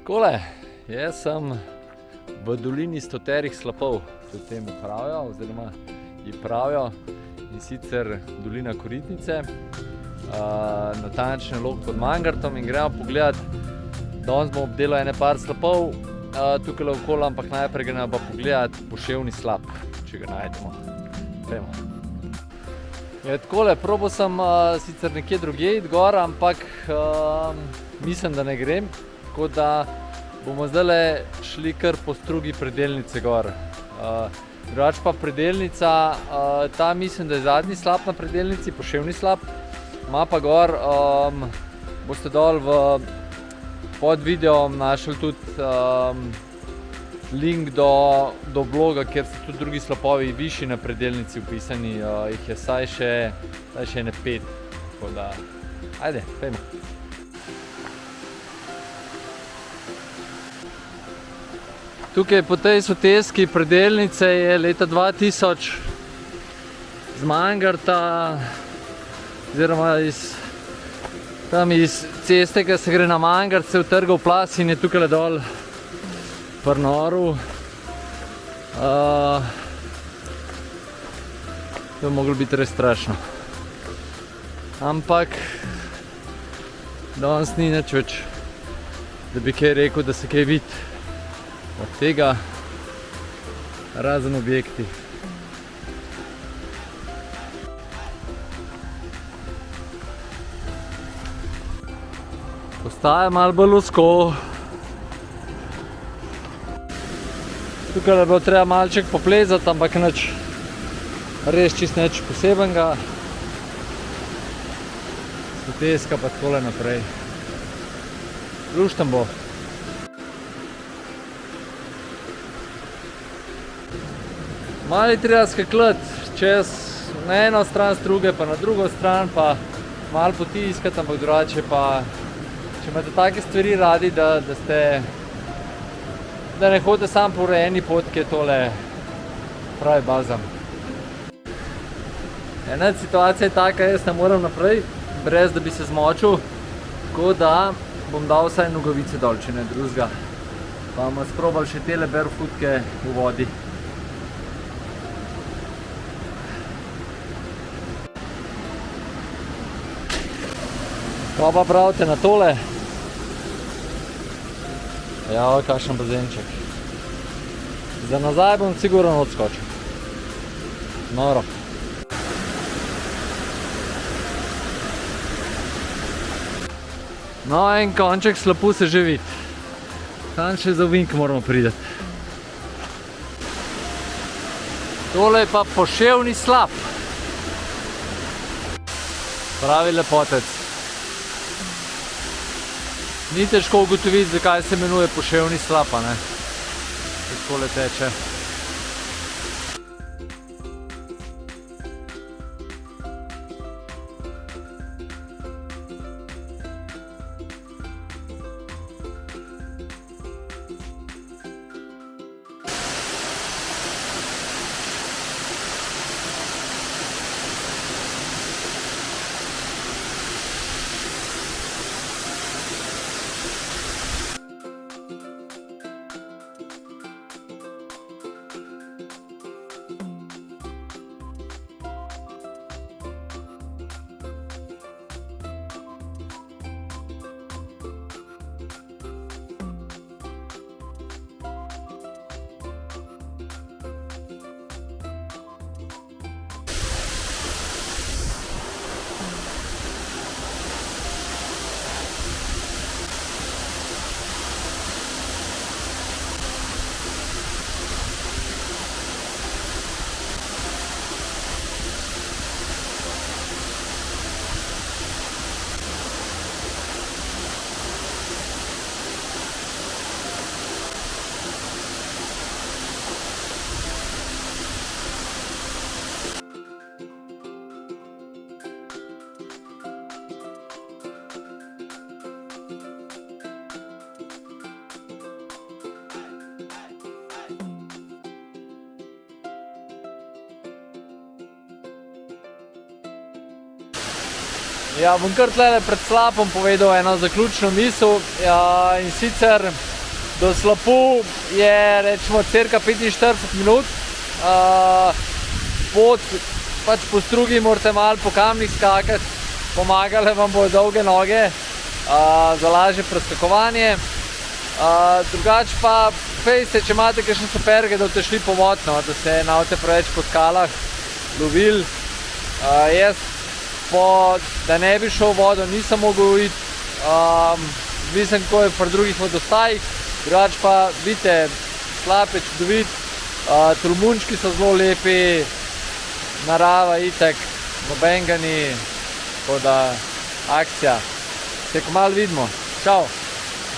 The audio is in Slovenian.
Takole, jaz sem v dolini stoterih slapov, tudi temu pravijo, oziroma ji pravijo, in sicer dolina Koritnice, natančne Log pod Mangartom, in gremo pogledat. Danes bomo obdelali ene par slapov tukaj okoli, ampak najprej gremo pa pogledat poševni slap, če ga najdemo. Pejmo. Takole, probal sem sicer nekje drugje iti gor, ampak mislim, da ne grem. Tako da bomo zdajle šli kar po strugi predelnice gor. Drugač pa predelnica, ta mislim, da je zadnji slap na predelnici, poševni slap. Ima pa gor, boste dol pod videom našli tudi link do bloga, kjer so tudi drugi slapovi višji na predelnici upisani. Jih je saj še ne 5. Tako da, ajde, pejmo. Tukaj po tej soteski predelnice je leta 2000 z Mangarta, oziroma tam iz ceste, ki se gre na Mangart, se je utrgal plaz in je tukaj dol pri noru. To je moglo biti res strašno. Ampak danes ni nič več, da bi kaj rekel, da se kaj vidi od tega, razen objekti. Postaja malo bolj ozko. Tukaj je bilo treba malček poplezati, ampak res čist nič posebenega. Soteska pa takole naprej. Lušten bo. Malo je treba skakljati čez na eno stran struge, pa na drugo stran, pa malo poti iskati, ampak drugače pa, če imate take stvari radi, da ne hodite sam po urejeni potki, je tole pravi balzam. Ena situacija je taka, jaz ne moram naprej, brez da bi se zmočil, tako da bom dal vsaj nogavice dol, če ne drugega. Pa bomo sprobali še tele barefootke v vodi. Kaj pa pravite na tole? Ja, kakšen bazenček. Za nazaj bom sigurno odskočil. Noro. No, en konček slapu se že vidi. Tam še za ovink moramo priti. Tole je pa poševni slap. Pravi lepotec. Ni težko ugotoviti, zakaj se imenuje poševni slap, ne? Takole teče. Ja, bom kar tlele pred slapom povedal eno zaključno misel, in sicer Do slapu je rečemo cirka 45 minut. Pot pač po strugi morate malo po kamnih skakati, pomagale vam bodo dolge noge za lažje preskakovanje. Drugače pa fejste, če imate kakšne superge, da boste šli pomotno, da se ne preveč po skalah lovili. Jaz, da ne bi šel v vodo, nisem mogel iti, mislim, kako je pri drugih vodostajih. Drugače pa vidite, slap je čudovit, tolmunčki so zelo lepi, narava itek, nobenega ni, tako da akcija. Se kmalu vidimo. Čau!